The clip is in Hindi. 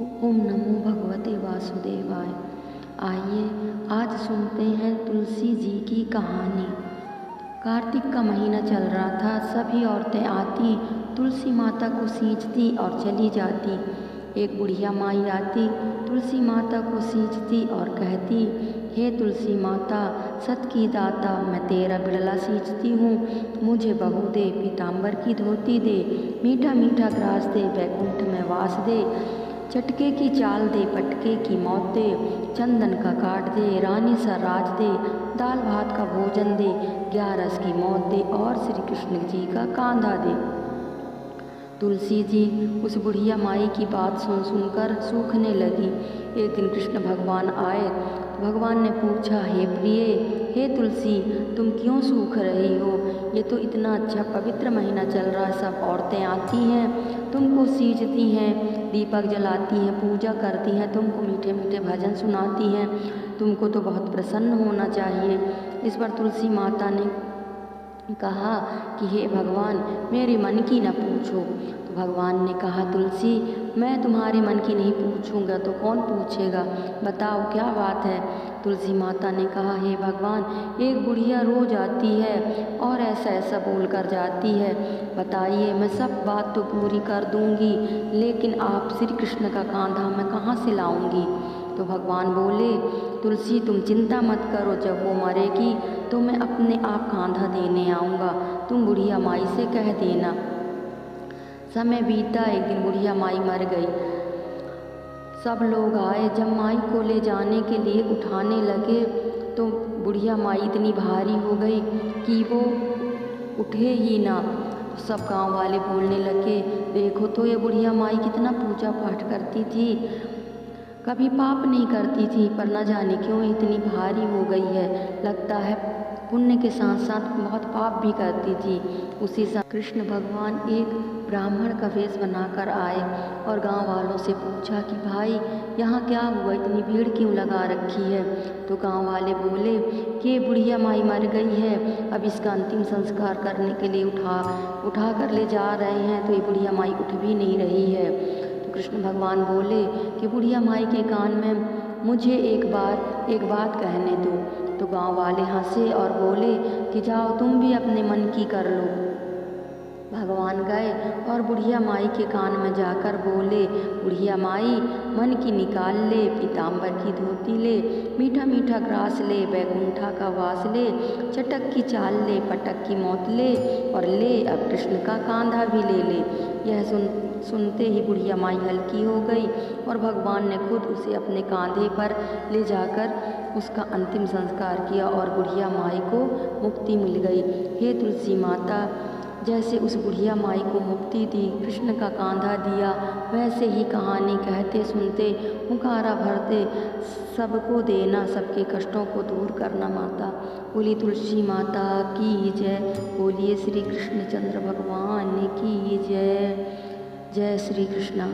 ओम नमो भगवते वासुदेवाय। आइए आज सुनते हैं तुलसी जी की कहानी। कार्तिक का महीना चल रहा था। सभी औरतें आती, तुलसी माता को सींचती और चली जाती। एक बुढ़िया माई आती, तुलसी माता को सींचती और कहती, हे तुलसी माता सत की दाता, मैं तेरा बिड़ला सींचती हूँ, मुझे बहू दे, पीताम्बर की धोती दे, मीठा मीठा ग्रास दे, वैकुंठ में वास दे, चटके की चाल दे, पटके की मौत दे, चंदन का काट दे, रानी सा राज दे, दाल भात का भोजन दे, 11 की मौत दे और श्री कृष्ण जी का कांधा दे। तुलसी जी उस बुढ़िया माई की बात सुन सुनकर सूखने लगी। एक दिन कृष्ण भगवान आए तो भगवान ने पूछा, हे प्रिय, हे तुलसी, तुम क्यों सूख रही हो? ये तो इतना अच्छा पवित्र महीना चल रहा है, सब औरतें आती हैं, तुमको सींचती हैं, दीपक जलाती हैं, पूजा करती हैं, तुमको मीठे मीठे भजन सुनाती हैं, तुमको तो बहुत प्रसन्न होना चाहिए। इस पर तुलसी माता ने कहा कि हे भगवान, मेरे मन की न पूछो। तो भगवान ने कहा, तुलसी, मैं तुम्हारे मन की नहीं पूछूंगा तो कौन पूछेगा, बताओ क्या बात है। तुलसी माता ने कहा, हे भगवान, एक बुढ़िया रोज आती है और ऐसा ऐसा बोल कर जाती है, बताइए, मैं सब बात तो पूरी कर दूंगी, लेकिन आप श्री कृष्ण का कांधा मैं कहाँ से लाऊंगी? तो भगवान बोले, तुलसी, तुम चिंता मत करो, जब वो मरेगी तो मैं अपने आप कांधा देने आऊँगा, तुम बुढ़िया माई से कह देना। समय बीता, एक दिन बुढ़िया माई मर गई। सब लोग आए, जब माई को ले जाने के लिए उठाने लगे तो बुढ़िया माई इतनी भारी हो गई कि वो उठे ही ना। सब गांव वाले बोलने लगे, देखो तो ये बुढ़िया माई कितना पूजा पाठ करती थी, कभी पाप नहीं करती थी, पर न जाने क्यों इतनी भारी हो गई है, लगता है पुण्य के साथ साथ बहुत पाप भी करती थी। उसी समय कृष्ण भगवान एक ब्राह्मण का वेश बनाकर आए और गांव वालों से पूछा कि भाई, यहाँ क्या हुआ, इतनी भीड़ क्यों लगा रखी है? तो गांव वाले बोले कि बुढ़िया माई मर गई है, अब इसका अंतिम संस्कार करने के लिए उठा कर ले जा रहे हैं, तो ये बुढ़िया माई उठ भी नहीं रही है। तो कृष्ण भगवान बोले कि बुढ़िया माई के कान में मुझे एक बात कहने दो। तो गांव वाले हंसे और बोले कि जाओ, तुम भी अपने मन की कर लो। भगवान गए और बुढ़िया माई के कान में जाकर बोले, बुढ़िया माई, मन की निकाल ले, पीताम्बर की धोती ले, मीठा मीठा ग्रास ले, बैकुंठा का वास ले, चटक की चाल ले, पटक की मौत ले, और ले अब कृष्ण का कांधा भी ले ले। यह सुनते ही बुढ़िया माई हल्की हो गई और भगवान ने खुद उसे अपने कांधे पर ले जाकर उसका अंतिम संस्कार किया और बुढ़िया माई को मुक्ति मिल गई। हे तुलसी माता, जैसे उस बुढ़िया माई को मुक्ति दी, कृष्ण का कांधा दिया, वैसे ही कहानी कहते सुनते, हुंकारा भरते सबको देना, सबके कष्टों को दूर करना। माता बोली तुलसी माता की जय, बोलिए श्री कृष्णचंद्र भगवान की जय। जय श्री कृष्ण।